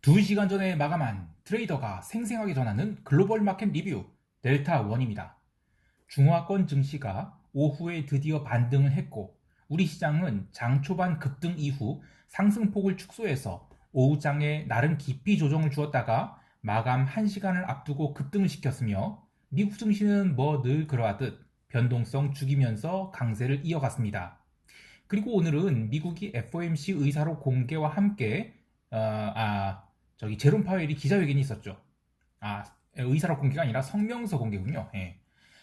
2시간 전에 마감한 트레이더가 생생하게 전하는 글로벌 마켓 리뷰 델타1입니다. 중화권 증시가 오후에 드디어 반등을 했고 우리 시장은 장 초반 급등 이후 상승폭을 축소해서 오후장에 나름 깊이 조정을 주었다가 마감 1시간을 앞두고 급등을 시켰으며 미국 증시는 뭐 늘 그러하듯 변동성 죽이면서 강세를 이어갔습니다. 그리고 오늘은 미국이 FOMC 의사록 공개와 함께 제롬 파웰이 기자회견이 있었죠. 의사록 공개가 아니라 성명서 공개군요. 예.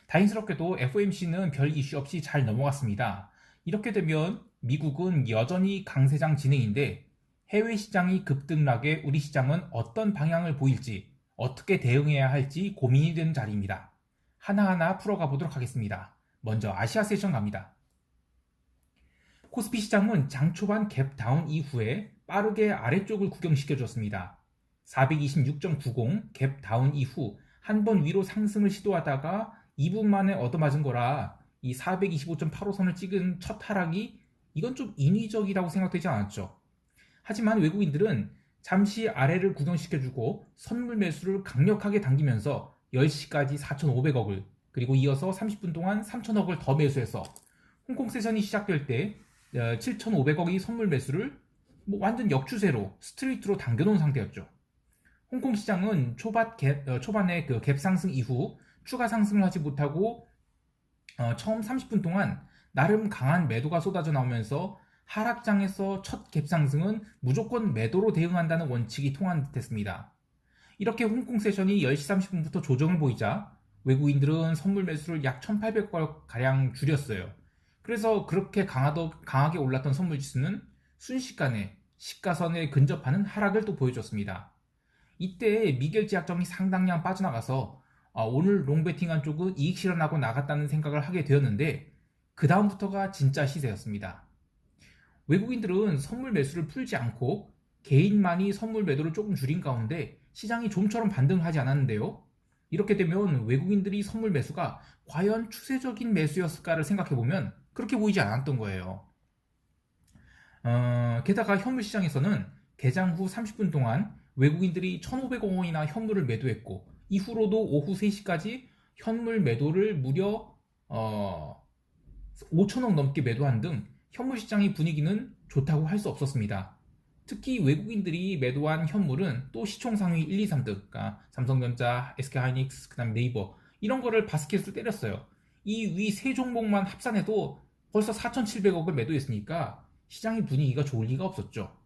다행스럽게도 FOMC는 별 이슈 없이 잘 넘어갔습니다. 이렇게 되면 미국은 여전히 강세장 진행인데 해외 시장이 급등락에 우리 시장은 어떤 방향을 보일지 어떻게 대응해야 할지 고민이 되는 자리입니다. 하나하나 풀어가 보도록 하겠습니다. 먼저 아시아 세션 갑니다. 코스피 시장은 장 초반 갭 다운 이후에 빠르게 아래쪽을 구경시켜줬습니다. 426.90 갭 다운 이후 한 번 위로 상승을 시도하다가 2분 만에 얻어맞은 거라 이 425.85선을 찍은 첫 하락이 이건 좀 인위적이라고 생각되지 않았죠. 하지만 외국인들은 잠시 아래를 구경시켜주고 선물 매수를 강력하게 당기면서 10시까지 4,500억을 그리고 이어서 30분 동안 3,000억을 더 매수해서 홍콩 세션이 시작될 때 7,500억의 선물 매수를 완전 역추세로 스트레이트로 당겨놓은 상태였죠. 홍콩 시장은 초반에 그 갭 상승 이후 추가 상승을 하지 못하고 처음 30분 동안 나름 강한 매도가 쏟아져 나오면서 하락장에서 첫 갭 상승은 무조건 매도로 대응한다는 원칙이 통한 듯했습니다. 이렇게 홍콩 세션이 10시 30분부터 조정을 보이자 외국인들은 선물 매수를 약 1,800억 가량 줄였어요. 그래서 그렇게 강하게 올랐던 선물 지수는 순식간에 시가선에 근접하는 하락을 또 보여줬습니다. 이때 미겔 제약점이 상당량 빠져나가서 오늘 롱베팅한 쪽은 이익 실현하고 나갔다는 생각을 하게 되었는데 그 다음부터가 진짜 시세였습니다. 외국인들은 선물 매수를 풀지 않고 개인만이 선물 매도를 조금 줄인 가운데 시장이 좀처럼 반등을 하지 않았는데요. 이렇게 되면 외국인들이 선물 매수가 과연 추세적인 매수였을까를 생각해보면 그렇게 보이지 않았던 거예요. 게다가 현물 시장에서는 개장 후 30분 동안 외국인들이 1,500억 원이나 현물을 매도했고 이후로도 오후 3시까지 현물 매도를 무려 5천억 넘게 매도한 등 현물 시장의 분위기는 좋다고 할 수 없었습니다. 특히 외국인들이 매도한 현물은 또 시총 상위 1, 2, 3등, 그러니까 삼성전자, SK하이닉스, 그 다음에 네이버 이런 거를 바스켓으로 때렸어요. 이 위 세 종목만 합산해도 벌써 4,700억을 매도했으니까 시장의 분위기가 좋을 리가 없었죠.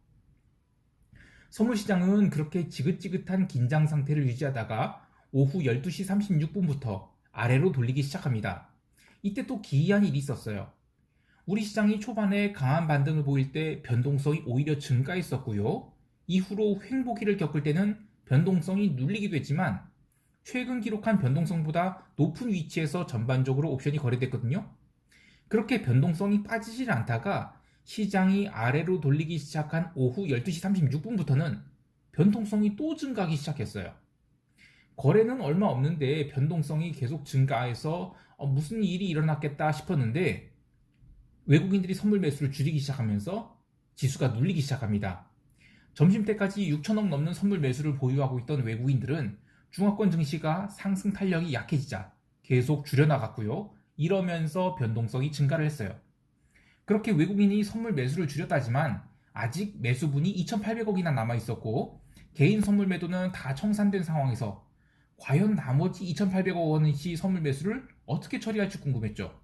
선물 시장은 그렇게 지긋지긋한 긴장 상태를 유지하다가 오후 12시 36분부터 아래로 돌리기 시작합니다. 이때 또 기이한 일이 있었어요. 우리 시장이 초반에 강한 반등을 보일 때 변동성이 오히려 증가했었고요. 이후로 횡보기를 겪을 때는 변동성이 눌리기도 했지만 최근 기록한 변동성보다 높은 위치에서 전반적으로 옵션이 거래됐거든요. 그렇게 변동성이 빠지질 않다가 시장이 아래로 돌리기 시작한 오후 12시 36분부터는 변동성이 또 증가하기 시작했어요. 거래는 얼마 없는데 변동성이 계속 증가해서 무슨 일이 일어났겠다 싶었는데 외국인들이 선물 매수를 줄이기 시작하면서 지수가 눌리기 시작합니다. 점심때까지 6천억 넘는 선물 매수를 보유하고 있던 외국인들은 중화권 증시가 상승 탄력이 약해지자 계속 줄여나갔고요. 이러면서 변동성이 증가를 했어요. 그렇게 외국인이 선물 매수를 줄였다지만 아직 매수분이 2,800억이나 남아있었고 개인 선물 매도는 다 청산된 상황에서 과연 나머지 2,800억 원치 선물 매수를 어떻게 처리할지 궁금했죠.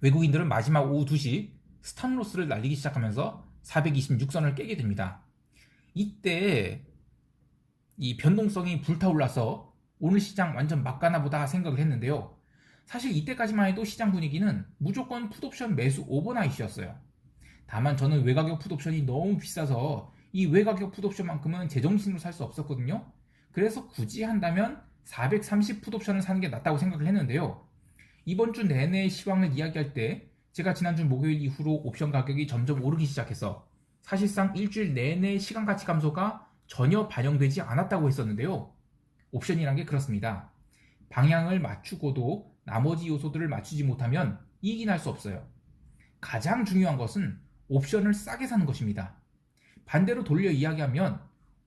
외국인들은 마지막 오후 2시 스탑로스를 날리기 시작하면서 426선을 깨게 됩니다. 이때 이 변동성이 불타올라서 오늘 시장 완전 막가나 보다 생각을 했는데요. 사실 이때까지만 해도 시장 분위기는 무조건 풋옵션 매수 오버나잇이었어요. 다만 저는 외가격 풋옵션이 너무 비싸서 이 외가격 풋옵션만큼은 제정신으로 살 수 없었거든요. 그래서 굳이 한다면 430 풋옵션을 사는 게 낫다고 생각을 했는데요. 이번 주 내내 시황을 이야기할 때 제가 지난주 목요일 이후로 옵션 가격이 점점 오르기 시작해서 사실상 일주일 내내 시간 가치 감소가 전혀 반영되지 않았다고 했었는데요. 옵션이란 게 그렇습니다. 방향을 맞추고도 나머지 요소들을 맞추지 못하면 이익이 날 수 없어요. 가장 중요한 것은 옵션을 싸게 사는 것입니다. 반대로 돌려 이야기하면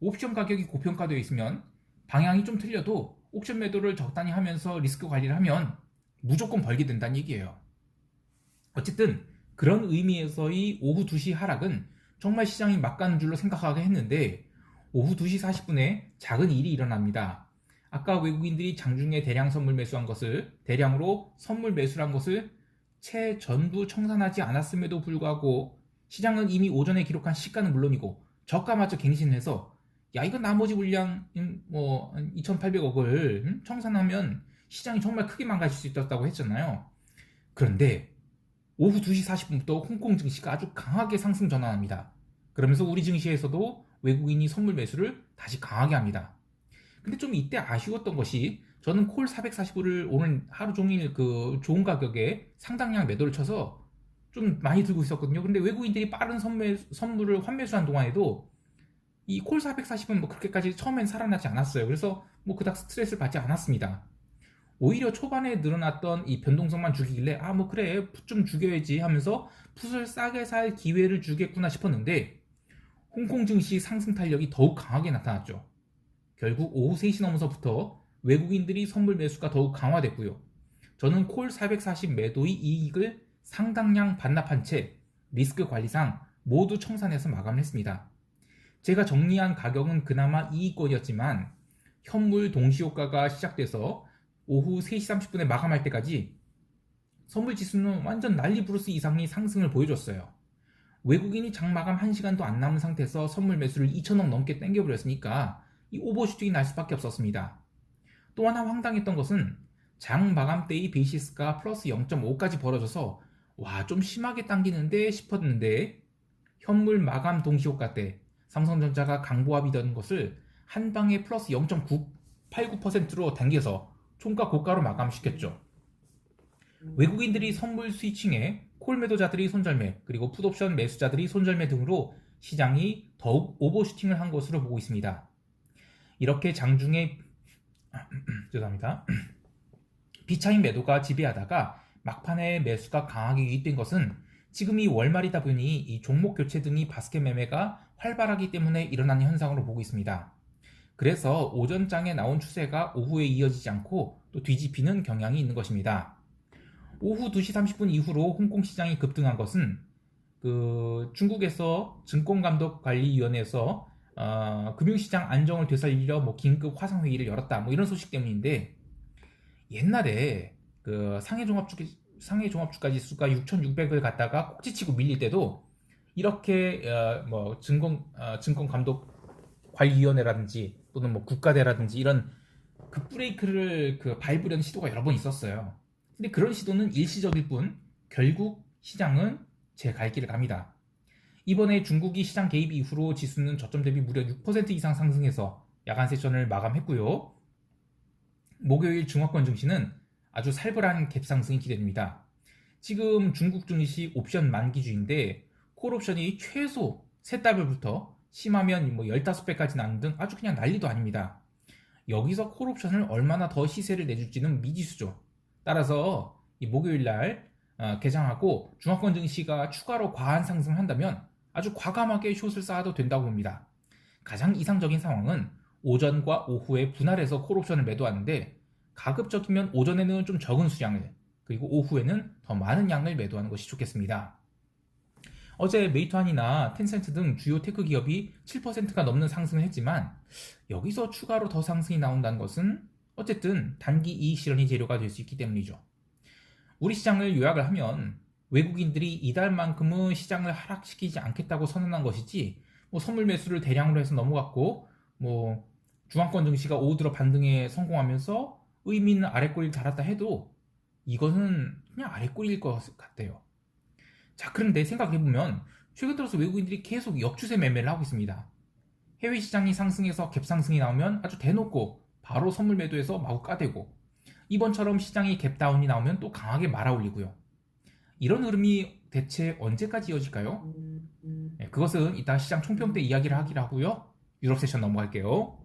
옵션 가격이 고평가되어 있으면 방향이 좀 틀려도 옵션 매도를 적당히 하면서 리스크 관리를 하면 무조건 벌게 된다는 얘기예요. 어쨌든 그런 의미에서의 오후 2시 하락은 정말 시장이 막 가는 줄로 생각하게 했는데 오후 2시 40분에 작은 일이 일어납니다. 아까 외국인들이 장중에 대량으로 선물 매수를 한 것을 채 전부 청산하지 않았음에도 불구하고 시장은 이미 오전에 기록한 시가는 물론이고 저가마저 갱신을 해서 야 이거 나머지 물량 2,800억을 청산하면 시장이 정말 크게 망가질 수 있었다고 했잖아요. 그런데 오후 2시 40분부터 홍콩 증시가 아주 강하게 상승 전환합니다. 그러면서 우리 증시에서도 외국인이 선물 매수를 다시 강하게 합니다. 근데 좀 이때 아쉬웠던 것이 저는 콜 445를 오늘 하루 종일 그 좋은 가격에 상당량 매도를 쳐서 좀 많이 들고 있었거든요. 근데 외국인들이 빠른 선물을 환매수한 동안에도 이 콜 440은 뭐 그렇게까지 처음엔 살아나지 않았어요. 그래서 뭐 그닥 스트레스를 받지 않았습니다. 오히려 초반에 늘어났던 이 변동성만 죽이길래 아 뭐 그래 풋 좀 죽여야지 하면서 풋을 싸게 살 기회를 주겠구나 싶었는데 홍콩 증시 상승 탄력이 더욱 강하게 나타났죠. 결국 오후 3시 넘어서부터 외국인들이 선물 매수가 더욱 강화됐고요. 저는 콜 440 매도의 이익을 상당량 반납한 채 리스크 관리상 모두 청산해서 마감했습니다. 제가 정리한 가격은 그나마 이익권이었지만 현물 동시효과가 시작돼서 오후 3시 30분에 마감할 때까지 선물 지수는 완전 난리 브루스 이상의 상승을 보여줬어요. 외국인이 장 마감 1시간도 안 남은 상태에서 선물 매수를 2천억 넘게 땡겨버렸으니까 이 오버슈팅이 날 수밖에 없었습니다. 또 하나 황당했던 것은 장 마감 때의 베이시스가 플러스 0.5까지 벌어져서 와 좀 심하게 당기는데 싶었는데 현물 마감 동시효과 때 삼성전자가 강보합이던 것을 한 방에 플러스 0.989%로 당겨서 총가 고가로 마감시켰죠. 외국인들이 선물 스위칭에 콜 매도자들이 손절매 그리고 풋옵션 매수자들이 손절매 등으로 시장이 더욱 오버슈팅을 한 것으로 보고 있습니다. 이렇게 장중에 죄송합니다. 비차익 매도가 지배하다가 막판에 매수가 강하게 유입된 것은 지금이 월말이다 보니 이 종목 교체 등이 바스켓 매매가 활발하기 때문에 일어나는 현상으로 보고 있습니다. 그래서 오전장에 나온 추세가 오후에 이어지지 않고 또 뒤집히는 경향이 있는 것입니다. 오후 2시 30분 이후로 홍콩 시장이 급등한 것은 중국에서 증권감독관리위원회에서 금융시장 안정을 되살리려 긴급 화상회의를 열었다 이런 소식 때문인데 옛날에 상해 종합주가 지수가 6,600을 갔다가 꼭지치고 밀릴 때도 이렇게 증권감독관리위원회라든지 또는 국가대라든지 이런 급브레이크를 밟으려는 시도가 여러 번 있었어요. 근데 그런 시도는 일시적일 뿐 결국 시장은 제 갈 길을 갑니다. 이번에 중국이 시장 개입 이후로 지수는 저점 대비 무려 6% 이상 상승해서 야간 세션을 마감했고요. 목요일 중화권 증시는 아주 살벌한 갭상승이 기대됩니다. 지금 중국 증시 옵션 만기주인데 콜옵션이 최소 3달러부터 심하면 15배까지 나는 등 아주 그냥 난리도 아닙니다. 여기서 콜옵션을 얼마나 더 시세를 내줄지는 미지수죠. 따라서 이 목요일날 개장하고 중화권 증시가 추가로 과한 상승을 한다면 아주 과감하게 숏을 쌓아도 된다고 봅니다. 가장 이상적인 상황은 오전과 오후에 분할해서 콜옵션을 매도하는데 가급적이면 오전에는 좀 적은 수량을 그리고 오후에는 더 많은 양을 매도하는 것이 좋겠습니다. 어제 메이투안이나 텐센트 등 주요 테크 기업이 7%가 넘는 상승을 했지만 여기서 추가로 더 상승이 나온다는 것은 어쨌든 단기 이익 실현이 재료가 될 수 있기 때문이죠. 우리 시장을 요약을 하면 외국인들이 이달만큼은 시장을 하락시키지 않겠다고 선언한 것이지 선물 매수를 대량으로 해서 넘어갔고 중앙권 증시가 오후 들어 반등에 성공하면서 의미 있는 아랫꼬리를 달았다 해도 이것은 그냥 아랫꼬리일 것 같아요. 자, 그런데 생각해보면 최근 들어서 외국인들이 계속 역추세 매매를 하고 있습니다. 해외 시장이 상승해서 갭상승이 나오면 아주 대놓고 바로 선물 매도해서 마구 까대고 이번처럼 시장이 갭다운이 나오면 또 강하게 말아올리고요. 이런 흐름이 대체 언제까지 이어질까요? 네, 그것은 이따 시장 총평 때 이야기를 하기로 하고요. 유럽 세션 넘어갈게요.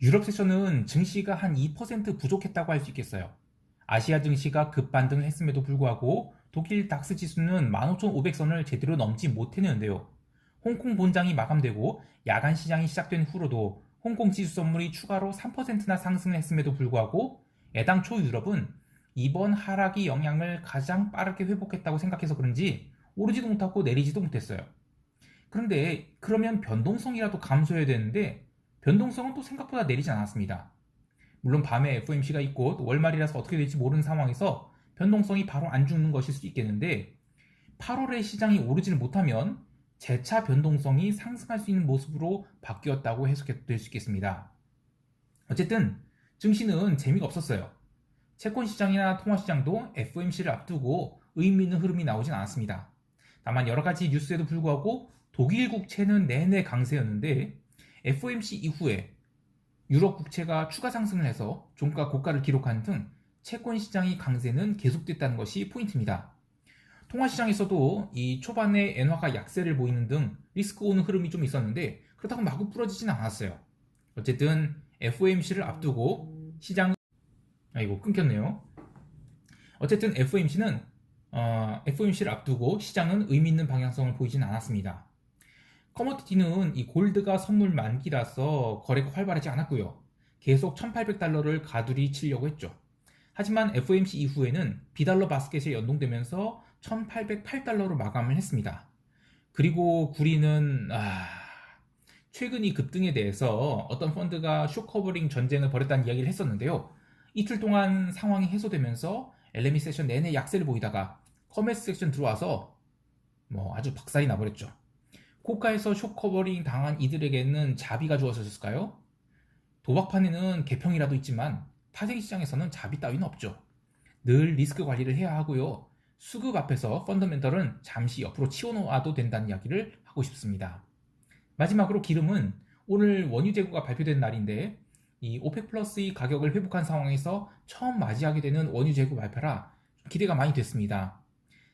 유럽 세션은 증시가 한 2% 부족했다고 할 수 있겠어요. 아시아 증시가 급반등을 했음에도 불구하고 독일 닥스 지수는 15,500선을 제대로 넘지 못했는데요. 홍콩 본장이 마감되고 야간 시장이 시작된 후로도 홍콩 지수 선물이 추가로 3%나 상승을 했음에도 불구하고 애당초 유럽은 이번 하락이 영향을 가장 빠르게 회복했다고 생각해서 그런지 오르지도 못하고 내리지도 못했어요. 그런데 그러면 변동성이라도 감소해야 되는데 변동성은 또 생각보다 내리지 않았습니다. 물론 밤에 FOMC가 있고 또 월말이라서 어떻게 될지 모르는 상황에서 변동성이 바로 안 죽는 것일 수도 있겠는데 8월에 시장이 오르지를 못하면 재차 변동성이 상승할 수 있는 모습으로 바뀌었다고 해석될 수 있겠습니다. 어쨌든 증시는 재미가 없었어요. 채권 시장이나 통화 시장도 FOMC를 앞두고 의미 있는 흐름이 나오진 않았습니다. 다만 여러 가지 뉴스에도 불구하고 독일 국채는 내내 강세였는데 FOMC 이후에 유럽 국채가 추가 상승을 해서 종가 고가를 기록한 등 채권 시장의 강세는 계속됐다는 것이 포인트입니다. 통화 시장에서도 이 초반에 엔화가 약세를 보이는 등 리스크 오는 흐름이 좀 있었는데 그렇다고 마구 부러지진 않았어요. 어쨌든 FOMC를 앞두고 시장은 끊겼네요. 어쨌든 FOMC를 앞두고 시장은 의미 있는 방향성을 보이진 않았습니다. 커머디티는 이 골드가 선물 만기라서 거래가 활발하지 않았고요. 계속 1800달러를 가두리 치려고 했죠. 하지만 FOMC 이후에는 비달러 바스켓에 연동되면서 1808달러로 마감을 했습니다. 그리고 구리는 최근 이 급등에 대해서 어떤 펀드가 숏커버링 전쟁을 벌였다는 이야기를 했었는데요. 이틀 동안 상황이 해소되면서 LME 세션 내내 약세를 보이다가 커머스 섹션 들어와서 아주 박살이 나버렸죠. 고가에서 숏커버링 당한 이들에게는 자비가 주어졌을까요? 도박판에는 개평이라도 있지만 파생 시장에서는 자비 따위는 없죠. 늘 리스크 관리를 해야 하고요. 수급 앞에서 펀더멘털은 잠시 옆으로 치워놓아도 된다는 이야기를 하고 싶습니다. 마지막으로 기름은 오늘 원유 재고가 발표된 날인데 이 오펙 플러스의 가격을 회복한 상황에서 처음 맞이하게 되는 원유 재고 발표라 기대가 많이 됐습니다.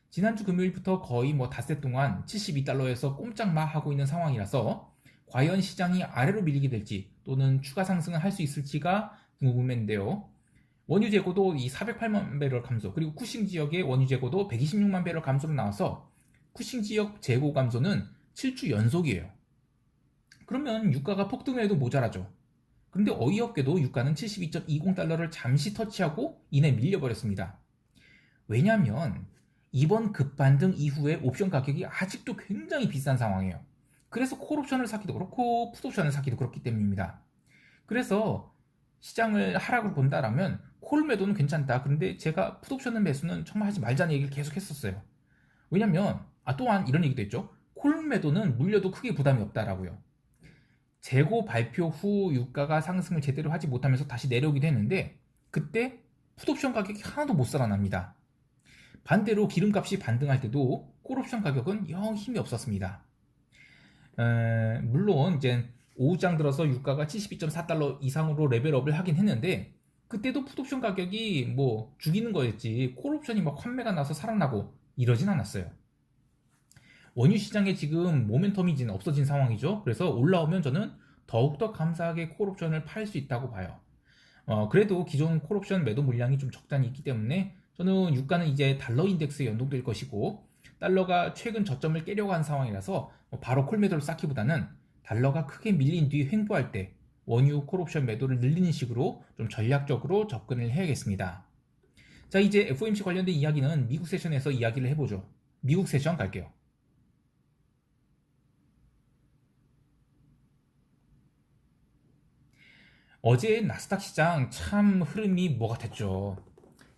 지난주 금요일부터 거의 닷새 동안 72달러에서 꼼짝마 하고 있는 상황이라서 과연 시장이 아래로 밀리게 될지 또는 추가 상승을 할 수 있을지가 궁금했는데요. 원유 재고도 이 408만 배럴 감소, 그리고 쿠싱 지역의 원유 재고도 126만 배럴 감소로 나와서 쿠싱 지역 재고 감소는 7주 연속이에요. 그러면 유가가 폭등을 해도 모자라죠. 그런데 어이없게도 유가는 72.20달러를 잠시 터치하고 이내 밀려버렸습니다. 왜냐하면 이번 급반등 이후에 옵션 가격이 아직도 굉장히 비싼 상황이에요. 그래서 콜옵션을 사기도 그렇고 풋옵션을 사기도 그렇기 때문입니다. 그래서 시장을 하락을 본다라면 콜 매도는 괜찮다. 그런데 제가 풋옵션 매수는 정말 하지 말자는 얘기를 계속 했었어요. 왜냐면 또한 이런 얘기도 했죠. 콜 매도는 물려도 크게 부담이 없다라고요. 재고 발표 후 유가가 상승을 제대로 하지 못하면서 다시 내려오기도 했는데 그때 풋옵션 가격이 하나도 못 살아납니다. 반대로 기름값이 반등할 때도 콜옵션 가격은 영 힘이 없었습니다. 물론 이제 오후장 들어서 유가가 72.4달러 이상으로 레벨업을 하긴 했는데 그때도 풋옵션 가격이 죽이는 거였지 콜옵션이 환매가 나서 살아나고 이러진 않았어요. 원유 시장에 지금 모멘텀이 없어진 상황이죠. 그래서 올라오면 저는 더욱더 감사하게 콜옵션을 팔 수 있다고 봐요. 그래도 기존 콜옵션 매도 물량이 좀 적잖이 있기 때문에 저는 유가는 이제 달러 인덱스에 연동될 것이고 달러가 최근 저점을 깨려고 한 상황이라서 바로 콜 매도를 쌓기보다는 달러가 크게 밀린 뒤 횡보할 때 원유 콜옵션 매도를 늘리는 식으로 좀 전략적으로 접근을 해야겠습니다. 자, 이제 FOMC 관련된 이야기는 미국 세션에서 이야기를 해보죠. 미국 세션 갈게요. 어제 나스닥 시장 참 흐름이 같았죠.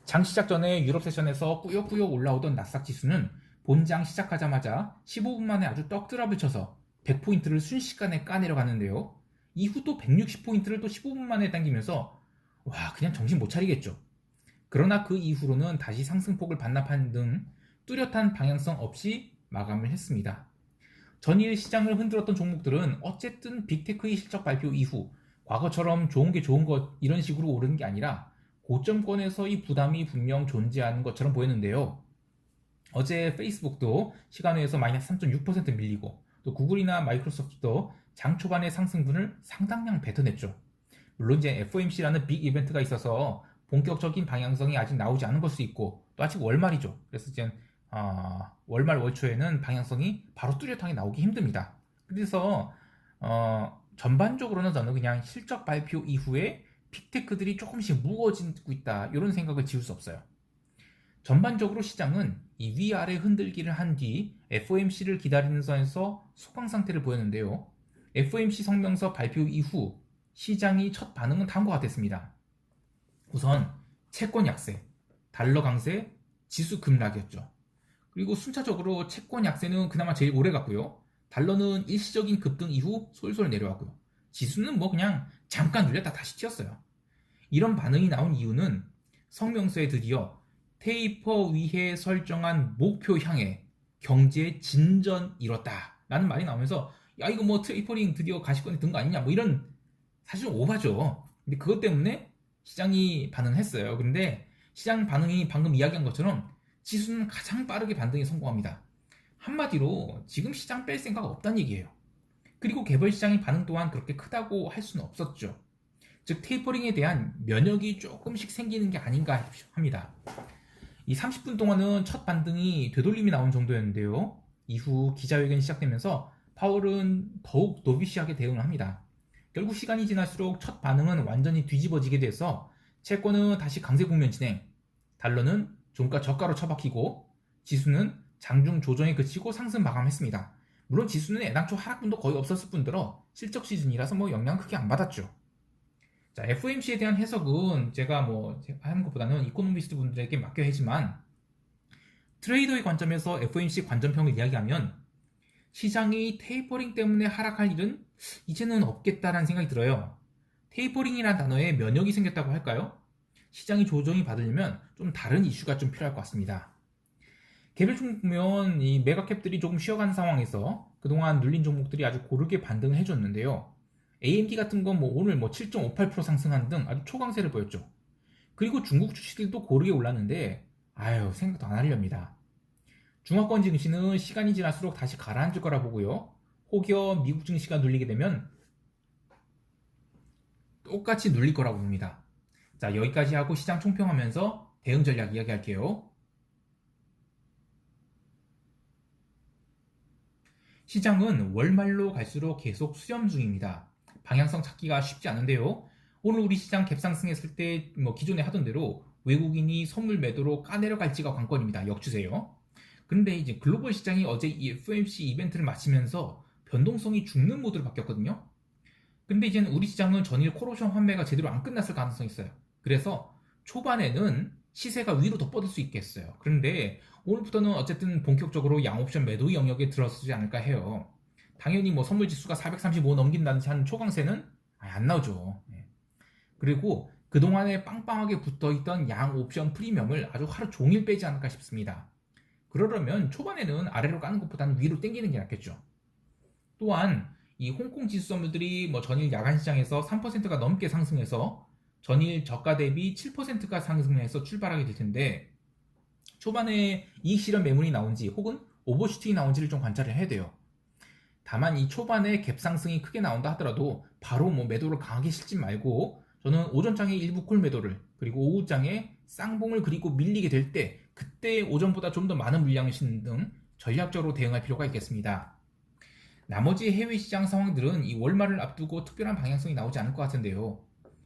장 시작 전에 유럽 세션에서 꾸역꾸역 올라오던 나스닥 지수는 본장 시작하자마자 15분 만에 아주 떡드랍을 쳐서 100포인트를 순식간에 까내려갔는데요. 이후 또 160포인트를 또 15분 만에 당기면서 그냥 정신 못 차리겠죠. 그러나 그 이후로는 다시 상승폭을 반납하는 등 뚜렷한 방향성 없이 마감을 했습니다. 전일 시장을 흔들었던 종목들은 어쨌든 빅테크의 실적 발표 이후 과거처럼 좋은 게 좋은 것 이런 식으로 오르는 게 아니라 고점권에서의 부담이 분명 존재하는 것처럼 보였는데요. 어제 페이스북도 시간외에서 마이너스 3.6% 밀리고 또 구글이나 마이크로소프트도 장 초반의 상승분을 상당량 뱉어냈죠. 물론 이제 FOMC라는 빅 이벤트가 있어서 본격적인 방향성이 아직 나오지 않은 걸 수 있고 또 아직 월말이죠. 그래서 이제 월말 월초에는 방향성이 바로 뚜렷하게 나오기 힘듭니다. 그래서 전반적으로는 저는 그냥 실적 발표 이후에 픽테크들이 조금씩 무거워지고 있다 이런 생각을 지울 수 없어요. 전반적으로 시장은 이 위아래 흔들기를 한 뒤 FOMC를 기다리는 선에서 소강 상태를 보였는데요. FOMC 성명서 발표 이후 시장이 첫 반응은 다음과 같았습니다. 우선 채권 약세, 달러 강세, 지수 급락이었죠. 그리고 순차적으로 채권 약세는 그나마 제일 오래 갔고요. 달러는 일시적인 급등 이후 솔솔 내려왔고요. 지수는 뭐 그냥 잠깐 눌렸다 다시 튀었어요. 이런 반응이 나온 이유는 성명서에 드디어 테이퍼 위에 설정한 목표 향해 경제 진전 이뤘다 라는 말이 나오면서 야 이거 뭐 테이퍼링 드디어 가시권에 든 거 아니냐 뭐 이런 사실 오바죠. 근데 그것 때문에 시장이 반응했어요. 근데 시장 반응이 방금 이야기한 것처럼 지수는 가장 빠르게 반등에 성공합니다. 한마디로 지금 시장 뺄 생각 없다는 얘기예요. 그리고 개별 시장의 반응 또한 그렇게 크다고 할 수는 없었죠. 즉 테이퍼링에 대한 면역이 조금씩 생기는 게 아닌가 합니다. 이 30분 동안은 첫 반등이 되돌림이 나온 정도였는데요. 이후 기자회견이 시작되면서 파월은 더욱 도비시하게 대응을 합니다. 결국 시간이 지날수록 첫 반응은 완전히 뒤집어지게 돼서 채권은 다시 강세 국면 진행, 달러는 종가 저가로 처박히고 지수는 장중 조정에 그치고 상승 마감했습니다. 물론 지수는 애당초 하락분도 거의 없었을 뿐더러 실적 시즌이라서 뭐 영향 크게 안 받았죠. 자, FOMC에 대한 해석은 제가 뭐 하는 것보다는 이코노미스트 분들에게 맡겨야 하지만 트레이더의 관점에서 FOMC 관전평을 이야기하면 시장이 테이퍼링 때문에 하락할 일은 이제는 없겠다라는 생각이 들어요. 테이퍼링이라는 단어에 면역이 생겼다고 할까요? 시장이 조정이 받으려면 좀 다른 이슈가 좀 필요할 것 같습니다. 개별 종목 보면 이 메가캡들이 조금 쉬어간 상황에서 그동안 눌린 종목들이 아주 고르게 반등을 해줬는데요. AMD 같은 건 뭐 오늘 뭐 7.58% 상승한 등 아주 초강세를 보였죠. 그리고 중국 주식들도 고르게 올랐는데 생각도 안 하렵니다. 중화권 증시는 시간이 지날수록 다시 가라앉을 거라 보고요. 혹여 미국 증시가 눌리게 되면 똑같이 눌릴 거라고 봅니다. 자, 여기까지 하고 시장 총평하면서 대응 전략 이야기할게요. 시장은 월말로 갈수록 계속 수렴 중입니다. 방향성 찾기가 쉽지 않은데요. 오늘 우리 시장 갭상승했을 때 뭐 기존에 하던 대로 외국인이 선물 매도로 까내려갈지가 관건입니다. 역추세요. 근데 이제 글로벌 시장이 어제 이 FOMC 이벤트를 마치면서 변동성이 죽는 모드로 바뀌었거든요. 근데 이제는 우리 시장은 전일 콜옵션 환매가 제대로 안 끝났을 가능성이 있어요. 그래서 초반에는 시세가 위로 더 뻗을 수 있겠어요. 그런데 오늘부터는 어쨌든 본격적으로 양옵션 매도 영역에 들어서지 않을까 해요. 당연히 뭐 선물 지수가 435 넘긴다는 한 초강세는 안 나오죠. 그리고 그동안에 빵빵하게 붙어있던 양옵션 프리미엄을 아주 하루 종일 빼지 않을까 싶습니다. 그러려면 초반에는 아래로 까는 것보다는 위로 당기는 게 낫겠죠. 또한 이 홍콩 지수 선물들이 뭐 전일 야간 시장에서 3%가 넘게 상승해서 전일 저가 대비 7%가 상승해서 출발하게 될 텐데 초반에 이익 실현 매물이 나온지 혹은 오버슈팅이 나온지를 좀 관찰을 해야 돼요. 다만 이 초반에 갭 상승이 크게 나온다 하더라도 바로 뭐 매도를 강하게 실지 말고 저는 오전장에 일부 콜 매도를 그리고 오후장에 쌍봉을 그리고 밀리게 될 때 그때 오전보다 좀 더 많은 물량을 싣는 등 전략적으로 대응할 필요가 있겠습니다. 나머지 해외 시장 상황들은 이 월말을 앞두고 특별한 방향성이 나오지 않을 것 같은데요.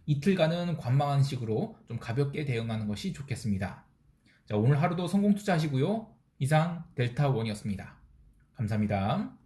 이틀간은 관망하는 식으로 좀 가볍게 대응하는 것이 좋겠습니다. 자, 오늘 하루도 성공 투자하시고요. 이상 델타원이었습니다. 감사합니다.